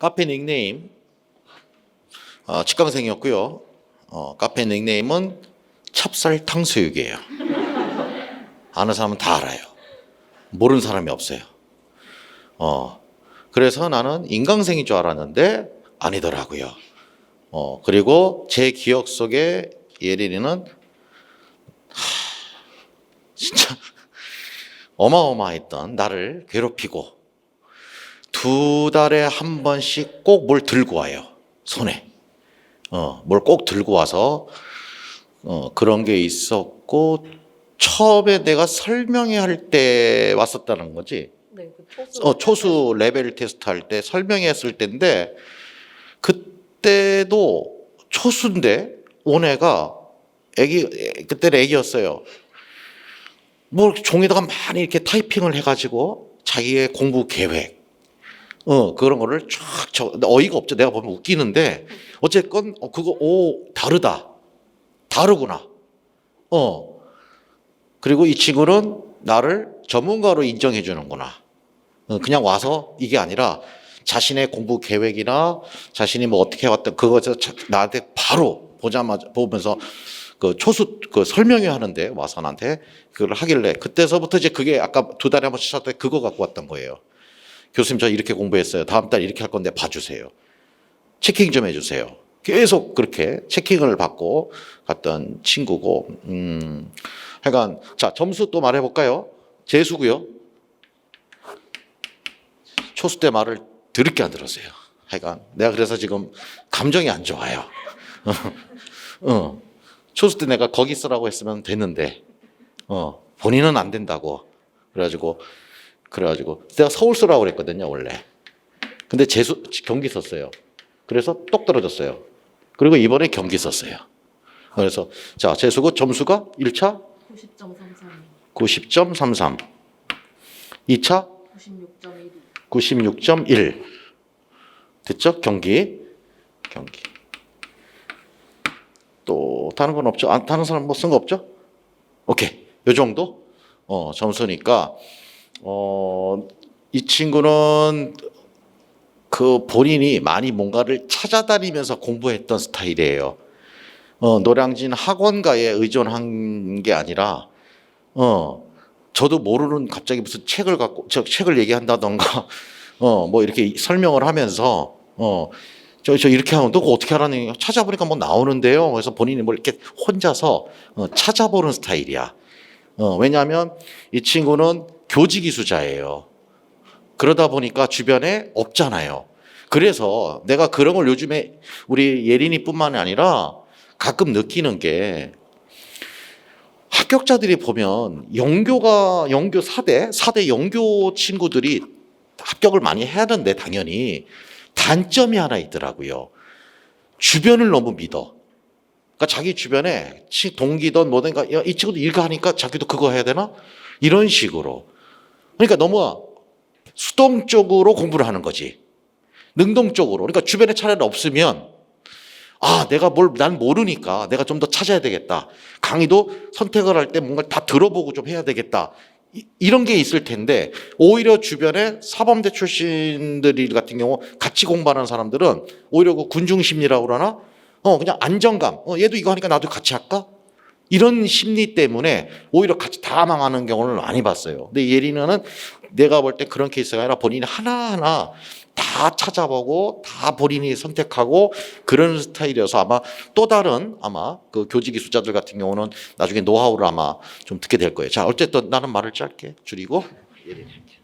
카페 닉네임 직강생이었고요. 카페 닉네임은 찹쌀 탕수육이에요. 아는 사람은 다 알아요. 모르는 사람이 없어요. 그래서 나는 인강생인 줄 알았는데 아니더라고요. 그리고 제 기억 속에 예린이는 진짜 어마어마했던 나를 괴롭히고 2달에 한 번씩 꼭 뭘 들고 와요. 손에. 뭘 꼭 들고 와서 그런 게 있었고 처음에 내가 설명회 할 때 왔었다는 거지. 네, 그 초수 레벨 테스트 할 때 설명했을 때인데 그때도 초수인데 온 애가 그때는 애기였어요. 뭐 종이다가 많이 이렇게 타이핑을 해가지고 자기의 공부 계획 그런 거를 쫙 어이가 없죠. 내가 보면 웃기는데 어쨌건 그거 다르구나. 그리고 이 친구는 나를 전문가로 인정해 주는구나. 그냥 와서 이게 아니라 자신의 공부 계획이나 자신이 뭐 어떻게 해왔던 그것을 나한테 바로 보면서 그 초수 그 설명회 하는데 와서 나한테 그걸 하길래 그때서부터 이제 그게 아까 2달에 한 번씩 찾았더니 그거 갖고 왔던 거예요. 교수님 저 이렇게 공부했어요. 다음 달 이렇게 할 건데 봐주세요. 체킹 좀 해주세요. 계속 그렇게 체킹을 받고 갔던 친구고 하여간 자 점수 또 말해볼까요? 재수고요. 초수 때 말을 드럽게 안 들었어요. 하여간 내가 그래서 지금 감정이 안 좋아요. 초수 때 내가 거기 쓰라고 했으면 됐는데 본인은 안 된다고 그래가지고 내가 서울 쓰라고 그랬거든요 원래. 근데 경기 썼어요. 그래서 똑 떨어졌어요. 그리고 이번에 경기 썼어요. 그래서 자 재수고 점수가 1차 90.33 2차 96.1 됐죠? 경기 또 다른 건 없죠? 다른 사람 뭐 쓴 거 없죠? 오케이 요 정도 점수니까 이 친구는 그 본인이 많이 뭔가를 찾아다니면서 공부했던 스타일이에요. 노량진 학원가에 의존한 게 아니라 저도 모르는 갑자기 무슨 책을 얘기한다던가 뭐 이렇게 설명을 하면서 저 이렇게 하면 너 어떻게 하라는 찾아보니까 뭐 나오는데요. 그래서 본인이 뭐 이렇게 혼자서 찾아보는 스타일이야. 왜냐하면 이 친구는 교직이수자예요. 그러다 보니까 주변에 없잖아요. 그래서 내가 그런 걸 요즘에 우리 예린이뿐만 아니라 가끔 느끼는 게 합격자들이 보면 영교 4대 영교 친구들이 합격을 많이 해야 하는데 당연히 단점이 하나 있더라고요. 주변을 너무 믿어. 그러니까 자기 주변에 동기든 뭐든 이 친구도 이거 하니까 자기도 그거 해야 되나? 이런 식으로. 그러니까 너무 수동적으로 공부를 하는 거지. 능동적으로. 그러니까 주변에 차라리 없으면 난 모르니까 내가 좀 더 찾아야 되겠다. 강의도 선택을 할 때 뭔가 다 들어보고 좀 해야 되겠다. 이런 게 있을 텐데 오히려 주변에 사범대 출신들 같은 경우 같이 공부하는 사람들은 오히려 그 군중심리라고 그러나 그냥 안정감. 얘도 이거 하니까 나도 같이 할까? 이런 심리 때문에 오히려 같이 다 망하는 경우를 많이 봤어요. 근데 예린이는 내가 볼 때 그런 케이스가 아니라 본인이 하나하나 다 찾아보고 다 본인이 선택하고 그런 스타일이어서 아마 또 다른 그 교직이수자들 같은 경우는 나중에 노하우를 아마 좀 듣게 될 거예요. 자, 어쨌든 나는 말을 짧게 줄이고 예린이 할게요.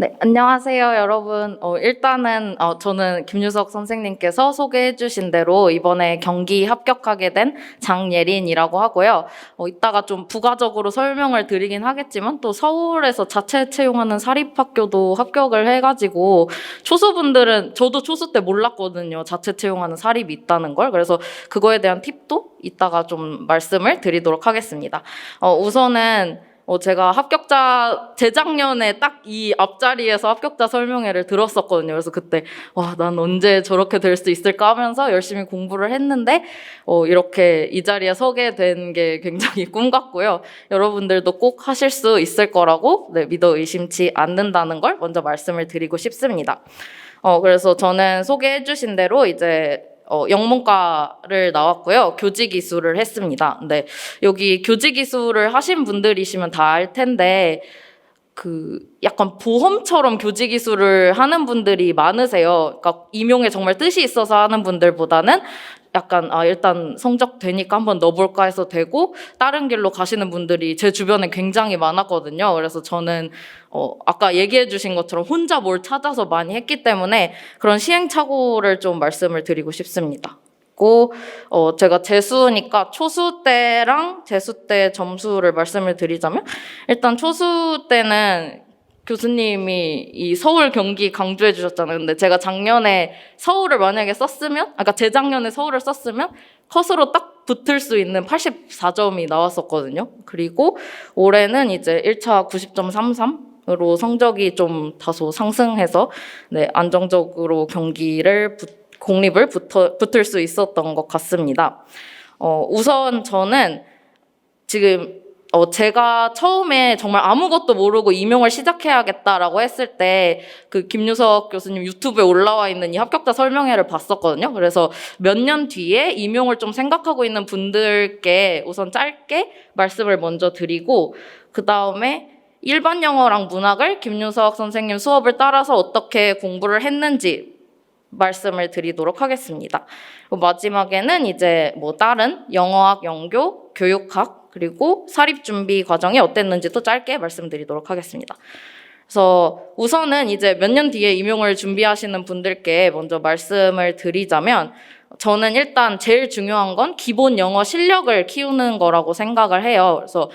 네, 안녕하세요, 여러분. 일단은 저는 김유석 선생님께서 소개해 주신 대로 이번에 경기 합격하게 된 장예린이라고 하고요. 이따가 좀 부가적으로 설명을 드리긴 하겠지만 또 서울에서 자체 채용하는 사립학교도 합격을 해가지고 초수분들은 저도 초수 때 몰랐거든요. 자체 채용하는 사립이 있다는 걸. 그래서 그거에 대한 팁도 이따가 좀 말씀을 드리도록 하겠습니다. 우선은 제가 재작년에 딱 이 앞자리에서 합격자 설명회를 들었었거든요. 그래서 그때, 와, 난 언제 저렇게 될 수 있을까 하면서 열심히 공부를 했는데, 이렇게 이 자리에 서게 된 게 굉장히 꿈 같고요. 여러분들도 꼭 하실 수 있을 거라고 믿어 의심치 않는다는 걸 먼저 말씀을 드리고 싶습니다. 그래서 저는 소개해 주신 대로 이제 영문과를 나왔고요. 교직이수를 했습니다. 근데 여기 교직이수를 하신 분들이시면 다 알 텐데 약간 보험처럼 교직이수를 하는 분들이 많으세요. 그러니까 임용에 정말 뜻이 있어서 하는 분들보다는 약간 일단 성적 되니까 한번 넣어볼까 해서 되고 다른 길로 가시는 분들이 제 주변에 굉장히 많았거든요. 그래서 저는 아까 얘기해 주신 것처럼 혼자 뭘 찾아서 많이 했기 때문에 그런 시행착오를 좀 말씀을 드리고 싶습니다. 제가 재수니까 초수 때랑 재수 때 점수를 말씀을 드리자면 일단 초수 때는 교수님이 이 서울, 경기 강조해 주셨잖아요. 근데 제가 작년에 서울을 만약에 썼으면, 재작년에 서울을 썼으면 컷으로 딱 붙을 수 있는 84점이 나왔었거든요. 그리고 올해는 이제 1차 90.33으로 성적이 좀 다소 상승해서 안정적으로 공립을 붙을 수 있었던 것 같습니다. 우선 저는 지금 제가 처음에 정말 아무것도 모르고 임용을 시작해야겠다라고 했을 때 김유석 교수님 유튜브에 올라와 있는 이 합격자 설명회를 봤었거든요. 그래서 몇 년 뒤에 임용을 좀 생각하고 있는 분들께 우선 짧게 말씀을 먼저 드리고 그 다음에 일반 영어랑 문학을 김유석 선생님 수업을 따라서 어떻게 공부를 했는지 말씀을 드리도록 하겠습니다. 마지막에는 이제 다른 영어학, 영교, 교육학 그리고 사립준비 과정이 어땠는지도 짧게 말씀드리도록 하겠습니다. 그래서 우선은 이제 몇 년 뒤에 임용을 준비하시는 분들께 먼저 말씀을 드리자면 저는 일단 제일 중요한 건 기본 영어 실력을 키우는 거라고 생각을 해요. 그래서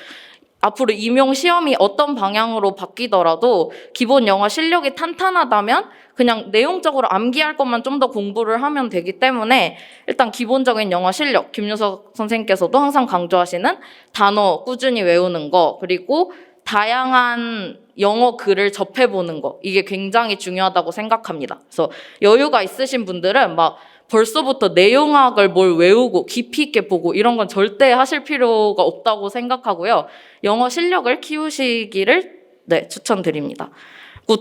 앞으로 임용 시험이 어떤 방향으로 바뀌더라도 기본 영어 실력이 탄탄하다면 그냥 내용적으로 암기할 것만 좀 더 공부를 하면 되기 때문에 일단 기본적인 영어 실력, 김유석 선생님께서도 항상 강조하시는 단어 꾸준히 외우는 거, 그리고 다양한 영어 글을 접해보는 거, 이게 굉장히 중요하다고 생각합니다. 그래서 여유가 있으신 분들은 벌써부터 내용학을 뭘 외우고 깊이 있게 보고 이런 건 절대 하실 필요가 없다고 생각하고요. 영어 실력을 키우시기를 추천드립니다.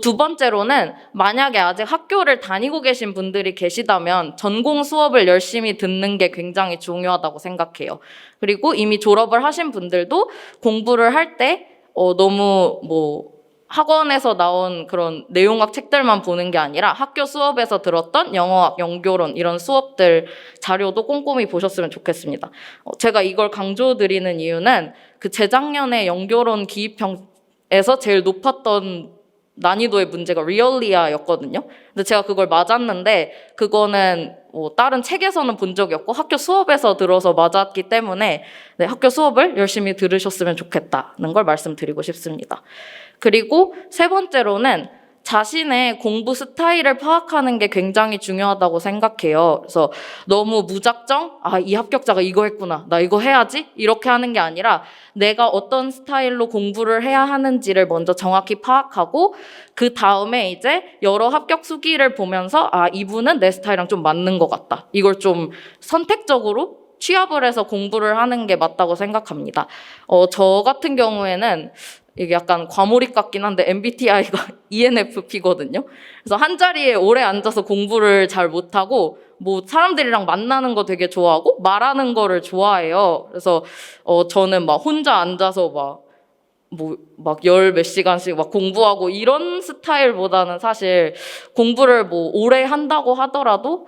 두 번째로는 만약에 아직 학교를 다니고 계신 분들이 계시다면 전공 수업을 열심히 듣는 게 굉장히 중요하다고 생각해요. 그리고 이미 졸업을 하신 분들도 공부를 할 때 너무 학원에서 나온 그런 내용학 책들만 보는 게 아니라 학교 수업에서 들었던 영어학, 영교론 이런 수업들 자료도 꼼꼼히 보셨으면 좋겠습니다. 제가 이걸 강조드리는 이유는 재작년에 영교론 기입형에서 제일 높았던 난이도의 문제가 리얼리아였거든요. 근데 제가 그걸 맞았는데 그거는 다른 책에서는 본 적이 없고 학교 수업에서 들어서 맞았기 때문에 학교 수업을 열심히 들으셨으면 좋겠다는 걸 말씀드리고 싶습니다. 그리고 세 번째로는 자신의 공부 스타일을 파악하는 게 굉장히 중요하다고 생각해요. 그래서 너무 무작정 이 합격자가 이거 했구나, 나 이거 해야지 이렇게 하는 게 아니라 내가 어떤 스타일로 공부를 해야 하는지를 먼저 정확히 파악하고 그 다음에 이제 여러 합격 수기를 보면서 이분은 내 스타일이랑 좀 맞는 것 같다, 이걸 좀 선택적으로 취합을 해서 공부를 하는 게 맞다고 생각합니다. 저 같은 경우에는 이게 약간 과몰입 같긴 한데 MBTI가 ENFP거든요. 그래서 한 자리에 오래 앉아서 공부를 잘 못하고 사람들이랑 만나는 거 되게 좋아하고 말하는 거를 좋아해요. 그래서 저는 혼자 앉아서 열 몇 시간씩 공부하고 이런 스타일보다는 사실 공부를 오래 한다고 하더라도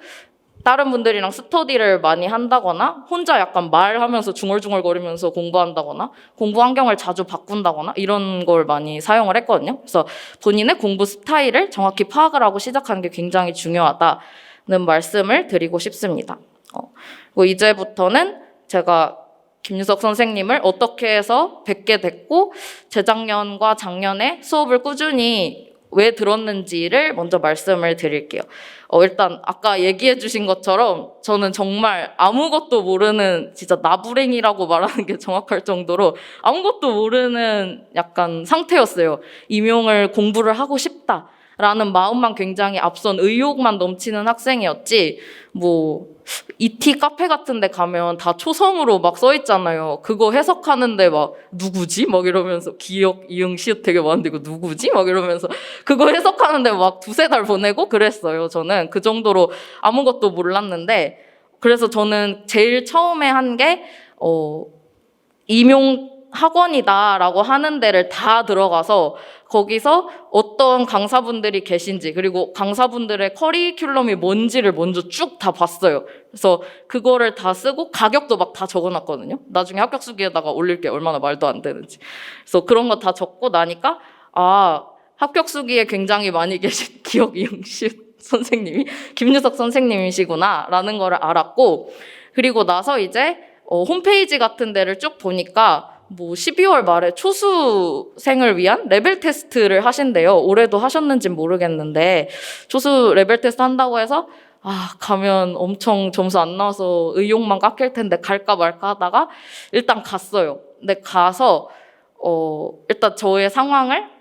다른 분들이랑 스터디를 많이 한다거나 혼자 약간 말하면서 중얼중얼거리면서 공부한다거나 공부 환경을 자주 바꾼다거나 이런 걸 많이 사용을 했거든요. 그래서 본인의 공부 스타일을 정확히 파악을 하고 시작하는 게 굉장히 중요하다는 말씀을 드리고 싶습니다. 그리고 이제부터는 제가 김유석 선생님을 어떻게 해서 뵙게 됐고 재작년과 작년에 수업을 꾸준히 왜 들었는지를 먼저 말씀을 드릴게요. 일단 아까 얘기해 주신 것처럼 저는 정말 아무것도 모르는 진짜 나부랭이라고 말하는 게 정확할 정도로 아무것도 모르는 약간 상태였어요. 임용을 공부를 하고 싶다라는 마음만 굉장히 앞선 의욕만 넘치는 학생이었지 뭐 ET 카페 같은 데 가면 다 초성으로 막 써 있잖아요. 그거 해석하는데 막 누구지? 막 이러면서 기억, 이응, 시읒 되게 많은데 이거 누구지? 막 이러면서 그거 해석하는데 막 두세 달 보내고 그랬어요. 저는 그 정도로 아무것도 몰랐는데 그래서 저는 제일 처음에 한 게 임용 학원이다라고 하는 데를 다 들어가서 거기서 어떤 강사분들이 계신지 그리고 강사분들의 커리큘럼이 뭔지를 먼저 쭉 다 봤어요. 그래서 그거를 다 쓰고 가격도 막 다 적어놨거든요. 나중에 합격 수기에다가 올릴 게 얼마나 말도 안 되는지. 그래서 그런 거 다 적고 나니까 합격 수기에 굉장히 많이 계신 기억 이응시 선생님이 김유석 선생님이시구나라는 거를 알았고 그리고 나서 이제 홈페이지 같은 데를 쭉 보니까 뭐 12월 말에 초수생을 위한 레벨 테스트를 하신대요. 올해도 하셨는지는 모르겠는데 초수 레벨 테스트 한다고 해서 가면 엄청 점수 안 나와서 의욕만 깎일 텐데 갈까 말까 하다가 일단 갔어요. 근데 가서 일단 저의 상황을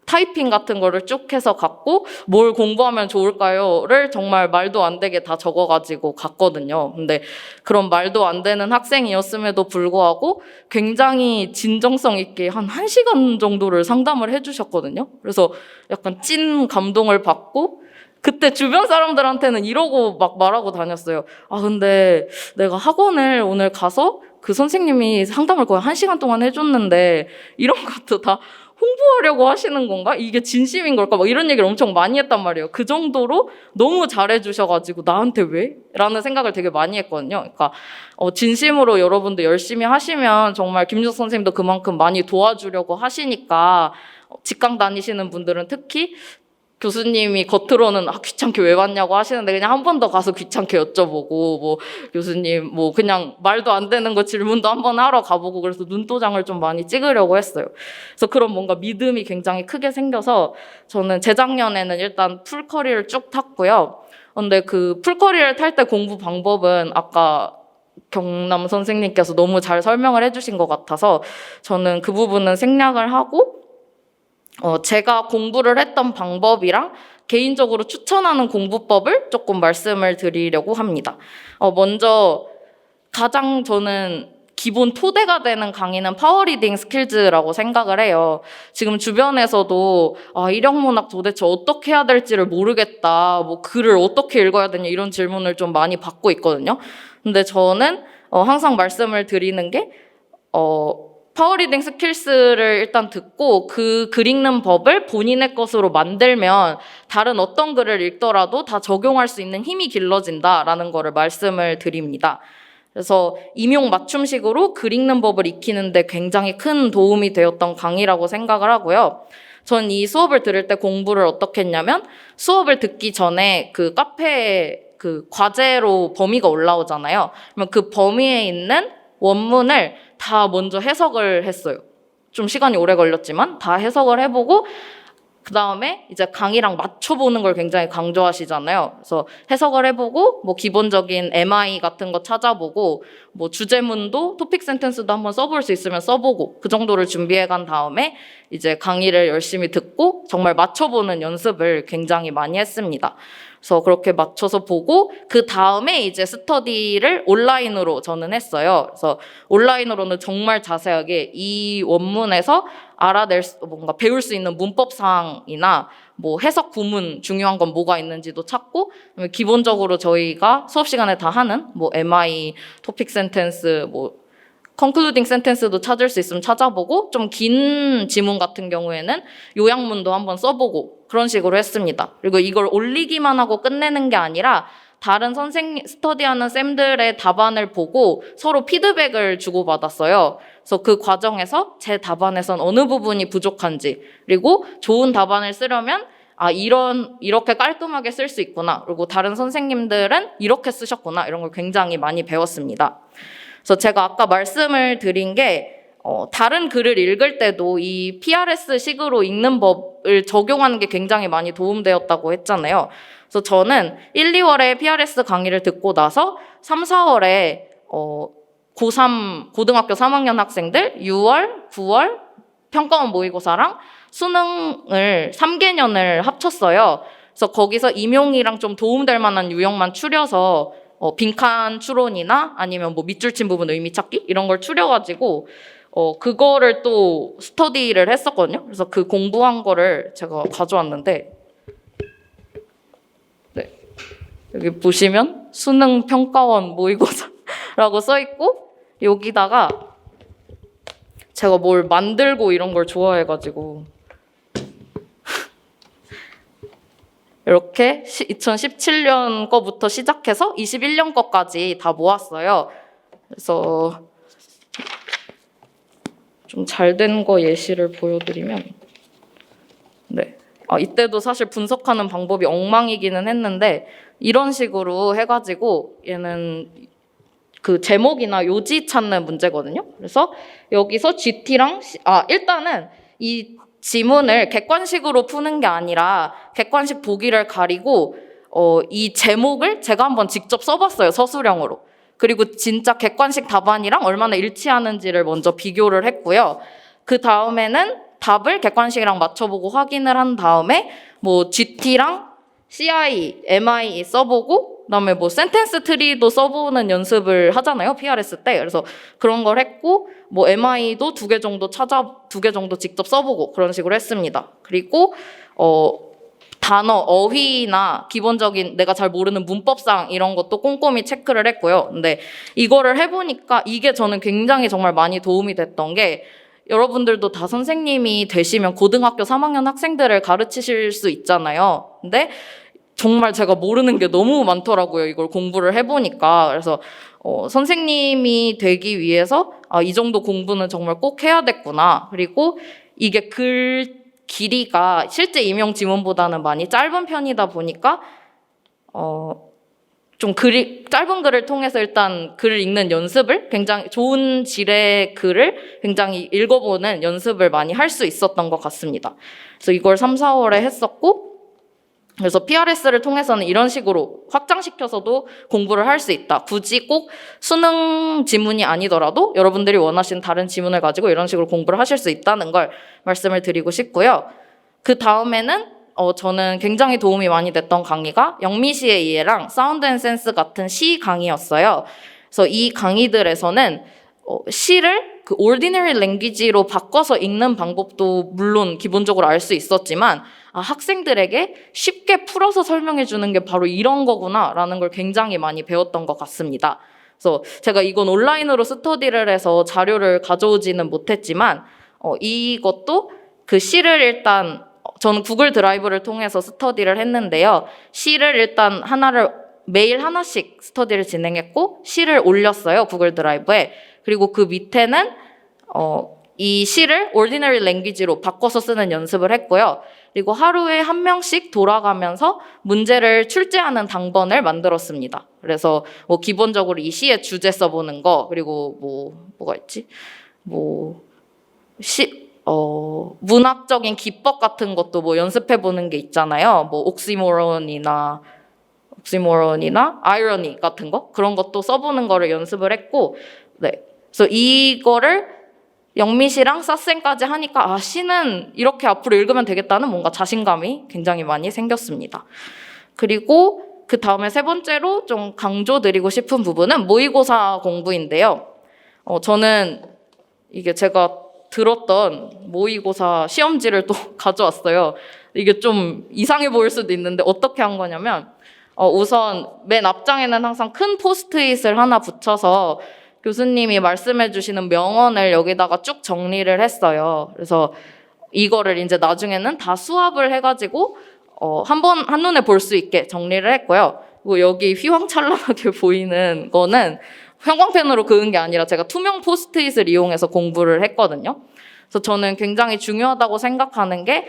타이핑 같은 거를 쭉 해서 갔고 뭘 공부하면 좋을까요?를 정말 말도 안 되게 다 적어가지고 갔거든요. 근데 그런 말도 안 되는 학생이었음에도 불구하고 굉장히 진정성 있게 한 1시간 정도를 상담을 해주셨거든요. 그래서 약간 찐 감동을 받고 그때 주변 사람들한테는 이러고 막 말하고 다녔어요. 근데 내가 학원을 오늘 가서 그 선생님이 상담을 거의 1시간 동안 해줬는데 이런 것도 다 홍보하려고 하시는 건가? 이게 진심인 걸까? 막 이런 얘기를 엄청 많이 했단 말이에요. 그 정도로 너무 잘해주셔가지고 나한테 왜? 라는 생각을 되게 많이 했거든요. 그러니까 진심으로 여러분들 열심히 하시면 정말 김유석 선생님도 그만큼 많이 도와주려고 하시니까 직강 다니시는 분들은 특히 교수님이 겉으로는 귀찮게 왜 왔냐고 하시는데 그냥 한 번 더 가서 귀찮게 여쭤보고 뭐 교수님 뭐 그냥 말도 안 되는 거 질문도 한 번 하러 가보고 그래서 눈도장을 좀 많이 찍으려고 했어요. 그래서 그런 뭔가 믿음이 굉장히 크게 생겨서 저는 재작년에는 일단 풀커리를 쭉 탔고요. 근데 그 풀커리를 탈 때 공부 방법은 아까 경남 선생님께서 너무 잘 설명을 해주신 것 같아서 저는 그 부분은 생략을 하고 제가 공부를 했던 방법이랑 개인적으로 추천하는 공부법을 조금 말씀을 드리려고 합니다. 먼저 가장 저는 기본 토대가 되는 강의는 파워리딩 스킬즈라고 생각을 해요. 지금 주변에서도 일형문학 도대체 어떻게 해야 될지를 모르겠다. 뭐 글을 어떻게 읽어야 되냐 이런 질문을 좀 많이 받고 있거든요. 근데 저는 항상 말씀을 드리는 게 파워리딩 스킬스를 일단 듣고 그 글 읽는 법을 본인의 것으로 만들면 다른 어떤 글을 읽더라도 다 적용할 수 있는 힘이 길러진다라는 거를 말씀을 드립니다. 그래서 임용 맞춤식으로 글 읽는 법을 익히는데 굉장히 큰 도움이 되었던 강의라고 생각을 하고요. 전 이 수업을 들을 때 공부를 어떻게 했냐면 수업을 듣기 전에 그 카페에 그 과제로 범위가 올라오잖아요. 그러면 그 범위에 있는 원문을 다 먼저 해석을 했어요. 좀 시간이 오래 걸렸지만 다 해석을 해보고 그 다음에 이제 강의랑 맞춰보는 걸 굉장히 강조하시잖아요. 그래서 해석을 해보고 뭐 기본적인 MI 같은 거 찾아보고 뭐 주제문도 토픽 센텐스도 한번 써볼 수 있으면 써보고 그 정도를 준비해간 다음에 이제 강의를 열심히 듣고 정말 맞춰보는 연습을 굉장히 많이 했습니다. 그래서 그렇게 맞춰서 보고 그 다음에 이제 스터디를 온라인으로 저는 했어요. 그래서 온라인으로는 정말 자세하게 이 원문에서 뭔가 배울 수 있는 문법사항이나 뭐 해석 구문 중요한 건 뭐가 있는지도 찾고 기본적으로 저희가 수업 시간에 다 하는 뭐 MI, 토픽 센텐스, 뭐 컨클루딩 센텐스도 찾을 수 있으면 찾아보고 좀 긴 지문 같은 경우에는 요약문도 한번 써보고 그런 식으로 했습니다. 그리고 이걸 올리기만 하고 끝내는 게 아니라 다른 스터디하는 쌤들의 답안을 보고 서로 피드백을 주고받았어요. 그래서 그 과정에서 제 답안에선 어느 부분이 부족한지 그리고 좋은 답안을 쓰려면 이렇게 깔끔하게 쓸 수 있구나. 그리고 다른 선생님들은 이렇게 쓰셨구나. 이런 걸 굉장히 많이 배웠습니다. 그래서 제가 아까 말씀을 드린 게 다른 글을 읽을 때도 이 PRS 식으로 읽는 법을 적용하는 게 굉장히 많이 도움되었다고 했잖아요. 그래서 저는 1, 2월에 PRS 강의를 듣고 나서 3, 4월에 고3 고등학교 3학년 학생들 6월, 9월 평가원 모의고사랑 수능을 3개년을 합쳤어요. 그래서 거기서 임용이랑 좀 도움될 만한 유형만 추려서 빈칸 추론이나 아니면 뭐 밑줄 친 부분 의미 찾기 이런 걸 추려가지고 그거를 또 스터디를 했었거든요. 그래서 그 공부한 거를 제가 가져왔는데, 네. 여기 보시면 수능 평가원 모의고사라고 써 있고, 여기다가 제가 뭘 만들고 이런 걸 좋아해가지고 이렇게 2017년 거부터 시작해서 21년 거까지 다 모았어요. 그래서 좀 잘 된 거 예시를 보여드리면, 네. 이때도 사실 분석하는 방법이 엉망이기는 했는데 이런 식으로 해가지고 얘는 그 제목이나 요지 찾는 문제거든요. 그래서 여기서 GT랑 일단은 이 지문을 객관식으로 푸는 게 아니라 객관식 보기를 가리고 이 제목을 제가 한번 직접 써봤어요. 서술형으로. 그리고 진짜 객관식 답안이랑 얼마나 일치하는지를 먼저 비교를 했고요. 그 다음에는 답을 객관식이랑 맞춰보고 확인을 한 다음에 뭐 GT랑 CI, MI 써보고 그다음에 뭐 센텐스 트리도 써보는 연습을 하잖아요. PRS 때. 그래서 그런 걸 했고 뭐 MI도 2개 정도 2개 정도 직접 써보고 그런 식으로 했습니다. 그리고 단어, 어휘나 기본적인 내가 잘 모르는 문법상 이런 것도 꼼꼼히 체크를 했고요. 근데 이거를 해보니까 이게 저는 굉장히 정말 많이 도움이 됐던 게 여러분들도 다 선생님이 되시면 고등학교 3학년 학생들을 가르치실 수 있잖아요. 근데 정말 제가 모르는 게 너무 많더라고요. 이걸 공부를 해보니까. 그래서 선생님이 되기 위해서 이 정도 공부는 정말 꼭 해야 됐구나. 그리고 이게 글 길이가 실제 임용 지문보다는 많이 짧은 편이다 보니까 좀 짧은 글을 통해서 일단 글을 읽는 연습을 굉장히 좋은 질의 글을 굉장히 읽어보는 연습을 많이 할 수 있었던 것 같습니다. 그래서 이걸 3, 4월에 했었고 그래서 PRS를 통해서는 이런 식으로 확장시켜서도 공부를 할 수 있다. 굳이 꼭 수능 지문이 아니더라도 여러분들이 원하시는 다른 지문을 가지고 이런 식으로 공부를 하실 수 있다는 걸 말씀을 드리고 싶고요. 그 다음에는 저는 굉장히 도움이 많이 됐던 강의가 영미시의 이해랑 사운드 앤 센스 같은 시 강의였어요. 그래서 이 강의들에서는 시를 그 ordinary language로 바꿔서 읽는 방법도 물론 기본적으로 알 수 있었지만 학생들에게 쉽게 풀어서 설명해 주는 게 바로 이런 거구나라는 걸 굉장히 많이 배웠던 것 같습니다. 그래서 제가 이건 온라인으로 스터디를 해서 자료를 가져오지는 못했지만 이것도 그 시를 일단 저는 구글 드라이브를 통해서 스터디를 했는데요. 시를 일단 매일 하나씩 스터디를 진행했고 시를 올렸어요. 구글 드라이브에. 그리고 그 밑에는 이 시를 ordinary language로 바꿔서 쓰는 연습을 했고요. 그리고 하루에 한 명씩 돌아가면서 문제를 출제하는 당번을 만들었습니다. 그래서 뭐 기본적으로 이 시의 주제 써보는 거, 그리고 뭐가 있지? 문학적인 기법 같은 것도 뭐 연습해보는 게 있잖아요. 뭐 옥시모론이나 아이러니 같은 거 그런 것도 써보는 거를 연습을 했고, 네. 그래서 이거를 영미시랑 사쌤까지 하니까 시는 이렇게 앞으로 읽으면 되겠다는 뭔가 자신감이 굉장히 많이 생겼습니다. 그리고 그 다음에 세 번째로 좀 강조드리고 싶은 부분은 모의고사 공부인데요. 저는 이게 제가 들었던 모의고사 시험지를 또 가져왔어요. 이게 좀 이상해 보일 수도 있는데 어떻게 한 거냐면 우선 맨 앞장에는 항상 큰 포스트잇을 하나 붙여서 교수님이 말씀해 주시는 명언을 여기다가 쭉 정리를 했어요. 그래서 이거를 이제 나중에는 다 수합을 해가지고 한눈에 볼 수 있게 정리를 했고요. 그리고 여기 휘황찬란하게 보이는 거는 형광펜으로 그은 게 아니라 제가 투명 포스트잇을 이용해서 공부를 했거든요. 그래서 저는 굉장히 중요하다고 생각하는 게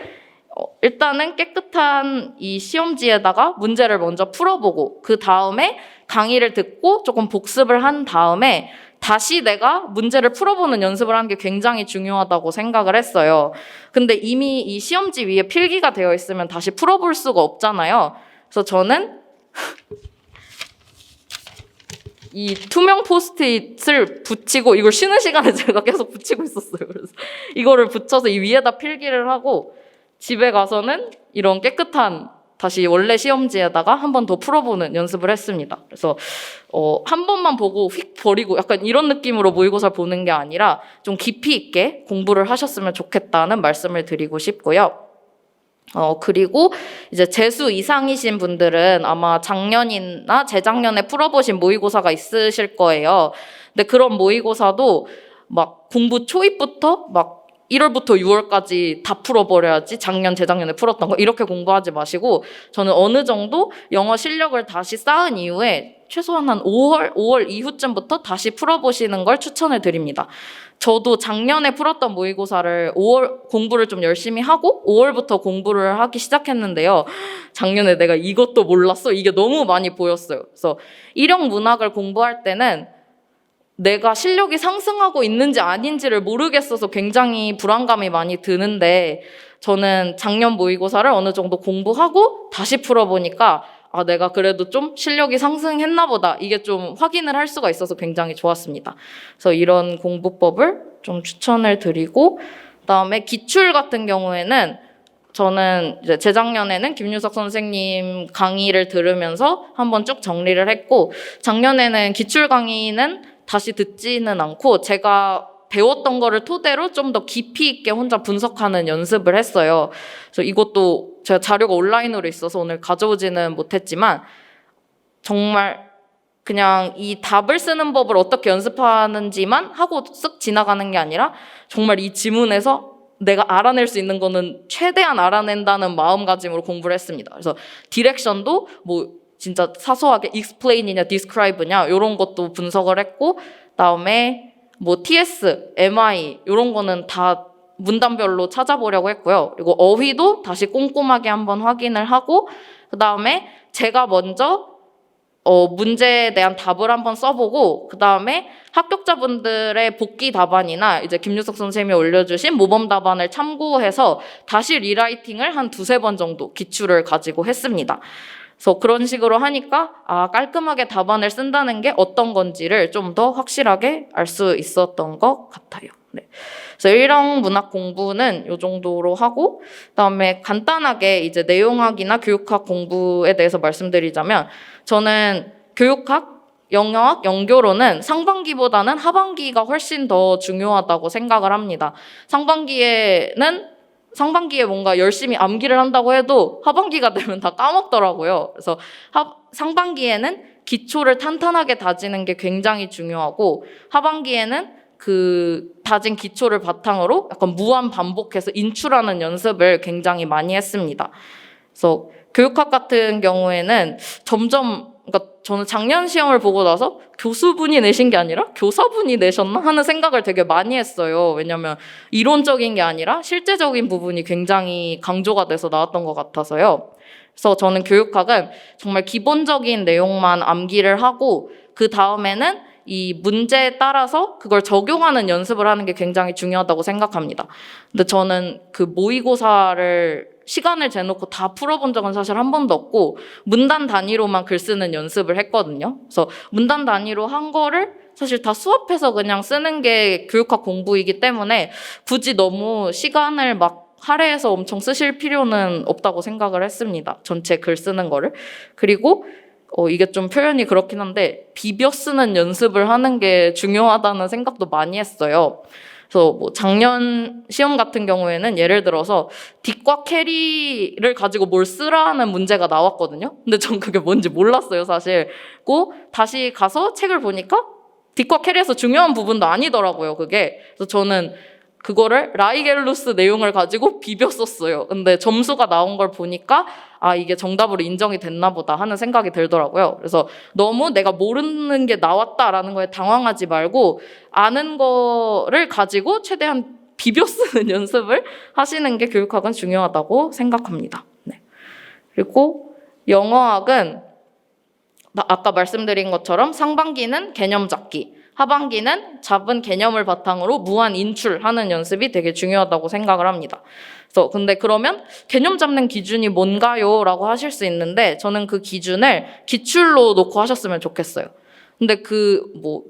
일단은 깨끗한 이 시험지에다가 문제를 먼저 풀어보고 그 다음에 강의를 듣고 조금 복습을 한 다음에 다시 내가 문제를 풀어보는 연습을 하는 게 굉장히 중요하다고 생각을 했어요. 근데 이미 이 시험지 위에 필기가 되어 있으면 다시 풀어볼 수가 없잖아요. 그래서 저는 이 투명 포스트잇을 붙이고, 이걸 쉬는 시간에 제가 계속 붙이고 있었어요. 그래서 이거를 붙여서 이 위에다 필기를 하고 집에 가서는 이런 깨끗한 다시 원래 시험지에다가 한 번 더 풀어보는 연습을 했습니다. 그래서 한 번만 보고 휙 버리고 약간 이런 느낌으로 모의고사를 보는 게 아니라 좀 깊이 있게 공부를 하셨으면 좋겠다는 말씀을 드리고 싶고요. 그리고 이제 재수 이상이신 분들은 아마 작년이나 재작년에 풀어보신 모의고사가 있으실 거예요. 근데 그런 모의고사도 막 공부 초입부터 막 1월부터 6월까지 다 풀어버려야지 작년, 재작년에 풀었던 거 이렇게 공부하지 마시고, 저는 어느 정도 영어 실력을 다시 쌓은 이후에 최소한 한 5월 이후쯤부터 다시 풀어보시는 걸 추천을 드립니다. 저도 작년에 풀었던 모의고사를 5월 공부를 좀 열심히 하고 5월부터 공부를 하기 시작했는데요. 작년에 내가 이것도 몰랐어? 이게 너무 많이 보였어요. 그래서 일형 문학을 공부할 때는 내가 실력이 상승하고 있는지 아닌지를 모르겠어서 굉장히 불안감이 많이 드는데, 저는 작년 모의고사를 어느 정도 공부하고 다시 풀어보니까 내가 그래도 좀 실력이 상승했나 보다, 이게 좀 확인을 할 수가 있어서 굉장히 좋았습니다. 그래서 이런 공부법을 좀 추천을 드리고, 그다음에 기출 같은 경우에는 저는 이제 재작년에는 김유석 선생님 강의를 들으면서 한번 쭉 정리를 했고, 작년에는 기출 강의는 다시 듣지는 않고 제가 배웠던 거를 토대로 좀 더 깊이 있게 혼자 분석하는 연습을 했어요. 그래서 이것도 제가 자료가 온라인으로 있어서 오늘 가져오지는 못했지만, 정말 그냥 이 답을 쓰는 법을 어떻게 연습하는지만 하고 쓱 지나가는 게 아니라 정말 이 지문에서 내가 알아낼 수 있는 거는 최대한 알아낸다는 마음가짐으로 공부를 했습니다. 그래서 디렉션도 뭐 진짜 사소하게 explain이냐 describe냐 이런 것도 분석을 했고, 그다음에 뭐 TS, MI 이런 거는 다 문단별로 찾아보려고 했고요. 그리고 어휘도 다시 꼼꼼하게 한번 확인을 하고, 그다음에 제가 먼저 문제에 대한 답을 한번 써보고, 그 다음에 합격자분들의 복귀 답안이나 이제 김유석 선생님이 올려주신 모범 답안을 참고해서 다시 리라이팅을 한 2-3번 정도 기출을 가지고 했습니다. 그래서 그런 식으로 하니까 깔끔하게 답안을 쓴다는 게 어떤 건지를 좀 더 확실하게 알 수 있었던 것 같아요. 네. 그래서 일형 문학 공부는 이 정도로 하고, 그다음에 간단하게 이제 내용학이나 교육학 공부에 대해서 말씀드리자면, 저는 교육학, 영어학, 연교로는 상반기보다는 하반기가 훨씬 더 중요하다고 생각을 합니다. 상반기에 뭔가 열심히 암기를 한다고 해도 하반기가 되면 다 까먹더라고요. 그래서 상반기에는 기초를 탄탄하게 다지는 게 굉장히 중요하고, 하반기에는 그 다진 기초를 바탕으로 약간 무한 반복해서 인출하는 연습을 굉장히 많이 했습니다. 그래서 교육학 같은 경우에는 그러니까 저는 작년 시험을 보고 나서 교수분이 내신 게 아니라 교사분이 내셨나 하는 생각을 되게 많이 했어요. 왜냐하면 이론적인 게 아니라 실제적인 부분이 굉장히 강조가 돼서 나왔던 것 같아서요. 그래서 저는 교육학은 정말 기본적인 내용만 암기를 하고, 그 다음에는 이 문제에 따라서 그걸 적용하는 연습을 하는 게 굉장히 중요하다고 생각합니다. 근데 저는 그 모의고사를 시간을 재놓고 다 풀어본 적은 사실 한 번도 없고, 문단 단위로만 글 쓰는 연습을 했거든요. 그래서 문단 단위로 한 거를 사실 다 수업해서 그냥 쓰는 게 교육학 공부이기 때문에 굳이 너무 시간을 막 할애해서 엄청 쓰실 필요는 없다고 생각을 했습니다. 전체 글 쓰는 거를. 그리고 이게 좀 표현이 그렇긴 한데 비벼 쓰는 연습을 하는 게 중요하다는 생각도 많이 했어요. 그래서 뭐 작년 시험 같은 경우에는 예를 들어서 딕과 캐리를 가지고 뭘 쓰라는 문제가 나왔거든요. 근데 전 그게 뭔지 몰랐어요, 사실. 다시 가서 책을 보니까 딕과 캐리에서 중요한 부분도 아니더라고요, 그게. 그래서 저는 그거를 라이겔루스 내용을 가지고 비벼 썼어요. 근데 점수가 나온 걸 보니까 이게 정답으로 인정이 됐나 보다 하는 생각이 들더라고요. 그래서 너무 내가 모르는 게 나왔다라는 거에 당황하지 말고 아는 거를 가지고 최대한 비벼 쓰는 연습을 하시는 게 교육학은 중요하다고 생각합니다. 네. 그리고 영어학은 아까 말씀드린 것처럼 상반기는 개념 잡기, 하반기는 잡은 개념을 바탕으로 무한 인출하는 연습이 되게 중요하다고 생각을 합니다. 그래서 근데 그러면 개념 잡는 기준이 뭔가요? 라고 하실 수 있는데 저는 그 기준을 기출로 놓고 하셨으면 좋겠어요. 근데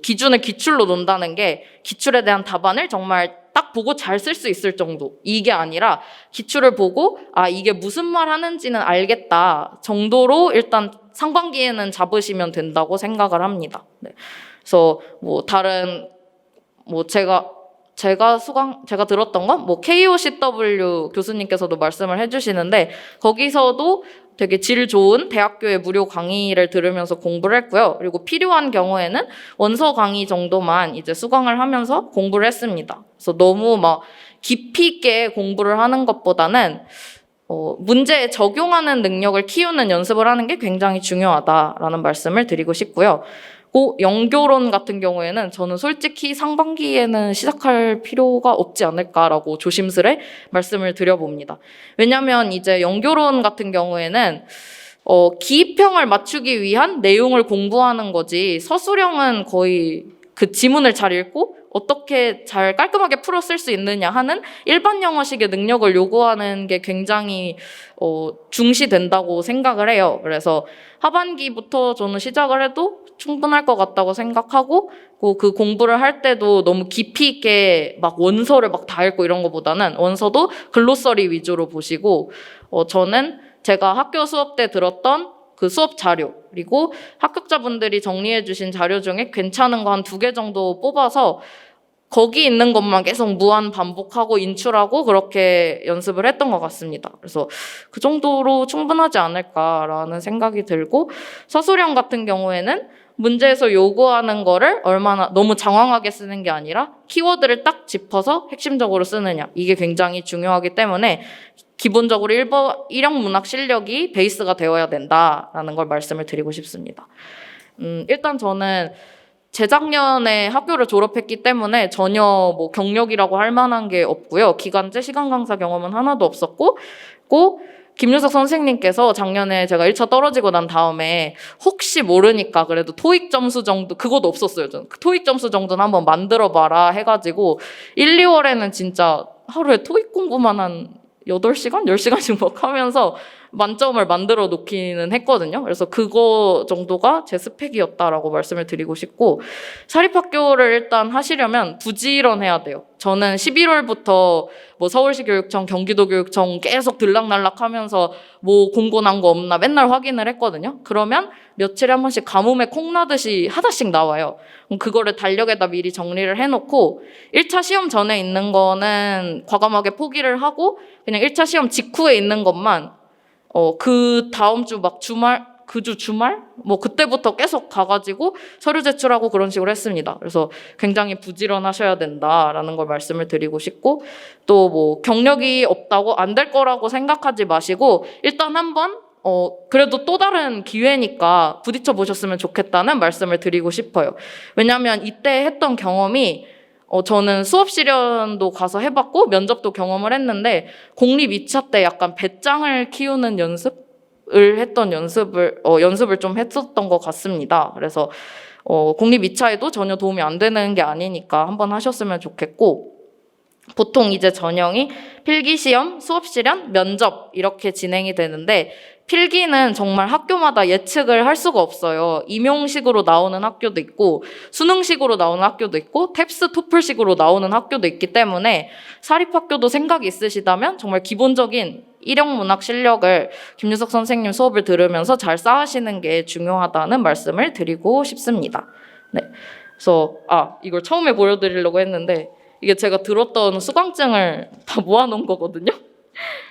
기준을 기출로 놓는다는 게 기출에 대한 답안을 정말 딱 보고 잘 쓸 수 있을 정도. 이게 아니라 기출을 보고 이게 무슨 말 하는지는 알겠다 정도로 일단 상반기에는 잡으시면 된다고 생각을 합니다. 네. 그래서 다른 제가 들었던 건 KOCW 교수님께서도 말씀을 해주시는데 거기서도 되게 질 좋은 대학교의 무료 강의를 들으면서 공부를 했고요. 그리고 필요한 경우에는 원서 강의 정도만 이제 수강을 하면서 공부를 했습니다. 그래서 너무 깊이 있게 공부를 하는 것보다는 문제에 적용하는 능력을 키우는 연습을 하는 게 굉장히 중요하다라는 말씀을 드리고 싶고요. 연교론 같은 경우에는 저는 솔직히 상반기에는 시작할 필요가 없지 않을까라고 조심스레 말씀을 드려봅니다. 왜냐하면 이제 연교론 같은 경우에는 기입형을 맞추기 위한 내용을 공부하는 거지 서술형은 거의 그 지문을 잘 읽고 어떻게 잘 깔끔하게 풀어 쓸 수 있느냐 하는 일반 영어식의 능력을 요구하는 게 굉장히 중시된다고 생각을 해요. 그래서 하반기부터 저는 시작을 해도 충분할 것 같다고 생각하고 그 공부를 할 때도 너무 깊이 있게 원서를 다 읽고 이런 것보다는 원서도 글로서리 위주로 보시고 저는 제가 학교 수업 때 들었던 그 수업 자료 그리고 합격자분들이 정리해 주신 자료 중에 괜찮은 거 한 2개 정도 뽑아서 거기 있는 것만 계속 무한 반복하고 인출하고 그렇게 연습을 했던 것 같습니다. 그래서 그 정도로 충분하지 않을까라는 생각이 들고 서술형 같은 경우에는 문제에서 요구하는 거를 얼마나 너무 장황하게 쓰는 게 아니라 키워드를 딱 짚어서 핵심적으로 쓰느냐 이게 굉장히 중요하기 때문에 기본적으로 일형 문학 실력이 베이스가 되어야 된다라는 걸 말씀을 드리고 싶습니다. 일단 저는 재작년에 학교를 졸업했기 때문에 전혀 경력이라고 할 만한 게 없고요. 기간제 시간 강사 경험은 하나도 없었고 김유석 선생님께서 작년에 제가 1차 떨어지고 난 다음에 혹시 모르니까 그래도 토익 점수 정도 그것도 없었어요. 저는 토익 점수 정도는 한번 만들어봐라 해가지고 1, 2월에는 진짜 하루에 토익 공부만 한 8시간? 10시간씩 하면서 만점을 만들어 놓기는 했거든요. 그래서 그거 정도가 제 스펙이었다라고 말씀을 드리고 싶고 사립학교를 일단 하시려면 부지런해야 돼요. 저는 11월부터 서울시 교육청, 경기도 교육청 계속 들락날락 하면서 공고 난 거 없나 맨날 확인을 했거든요. 그러면 며칠에 한 번씩 가뭄에 콩나듯이 하나씩 나와요. 그럼 그거를 달력에다 미리 정리를 해놓고 1차 시험 전에 있는 거는 과감하게 포기를 하고 그냥 1차 시험 직후에 있는 것만 그 다음 주 주말 그때부터 계속 가가지고 서류 제출하고 그런 식으로 했습니다. 그래서 굉장히 부지런하셔야 된다라는 걸 말씀을 드리고 싶고 또 경력이 없다고 안 될 거라고 생각하지 마시고 일단 한번 그래도 또 다른 기회니까 부딪혀 보셨으면 좋겠다는 말씀을 드리고 싶어요. 왜냐하면 이때 했던 경험이 저는 수업 실연도 가서 해봤고 면접도 경험을 했는데 공립 2차 때 약간 배짱을 키우는 연습을 좀 했었던 것 같습니다. 그래서 공립 2차에도 전혀 도움이 안 되는 게 아니니까 한번 하셨으면 좋겠고 보통 이제 전형이 필기시험, 수업실현, 면접 이렇게 진행이 되는데 필기는 정말 학교마다 예측을 할 수가 없어요. 임용식으로 나오는 학교도 있고 수능식으로 나오는 학교도 있고 탭스, 토플식으로 나오는 학교도 있기 때문에 사립학교도 생각이 있으시다면 정말 기본적인 일형 문학 실력을 김유석 선생님 수업을 들으면서 잘 쌓으시는 게 중요하다는 말씀을 드리고 싶습니다. 네. 그래서 이걸 처음에 보여드리려고 했는데 이게 제가 들었던 수강증을 다 모아놓은 거거든요.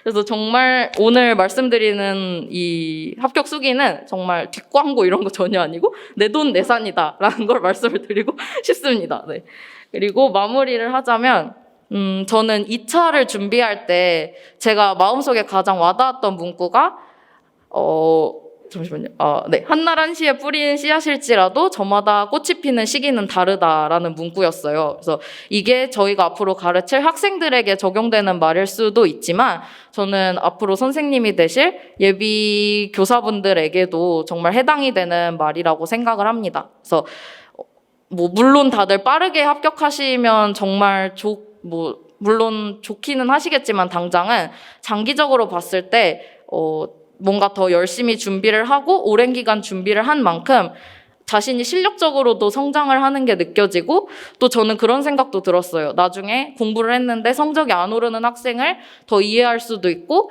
그래서 정말 오늘 말씀드리는 이 합격 수기는 정말 뒷광고 이런 거 전혀 아니고 내 돈 내산이다라는 걸 말씀을 드리고 싶습니다. 네. 그리고 마무리를 하자면 저는 2차를 준비할 때 제가 마음속에 가장 와닿았던 문구가 잠시만요. 네. 한날 한시에 뿌린 씨앗일지라도 저마다 꽃이 피는 시기는 다르다라는 문구였어요. 그래서 이게 저희가 앞으로 가르칠 학생들에게 적용되는 말일 수도 있지만 저는 앞으로 선생님이 되실 예비 교사분들에게도 정말 해당이 되는 말이라고 생각을 합니다. 그래서 뭐 물론 다들 빠르게 합격하시면 정말 물론 좋기는 하시겠지만 당장은 장기적으로 봤을 때 뭔가 더 열심히 준비를 하고 오랜 기간 준비를 한 만큼 자신이 실력적으로도 성장을 하는 게 느껴지고, 또 저는 그런 생각도 들었어요. 나중에 공부를 했는데 성적이 안 오르는 학생을 더 이해할 수도 있고,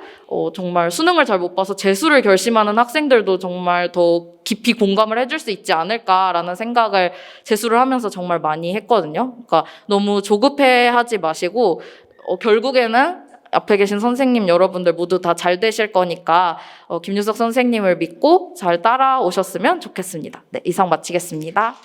정말 수능을 잘 못 봐서 재수를 결심하는 학생들도 정말 더 깊이 공감을 해줄 수 있지 않을까라는 생각을 재수를 하면서 정말 많이 했거든요. 그러니까 너무 조급해하지 마시고, 결국에는 앞에 계신 선생님 여러분들 모두 다 잘 되실 거니까 김유석 선생님을 믿고 잘 따라오셨으면 좋겠습니다. 네, 이상 마치겠습니다.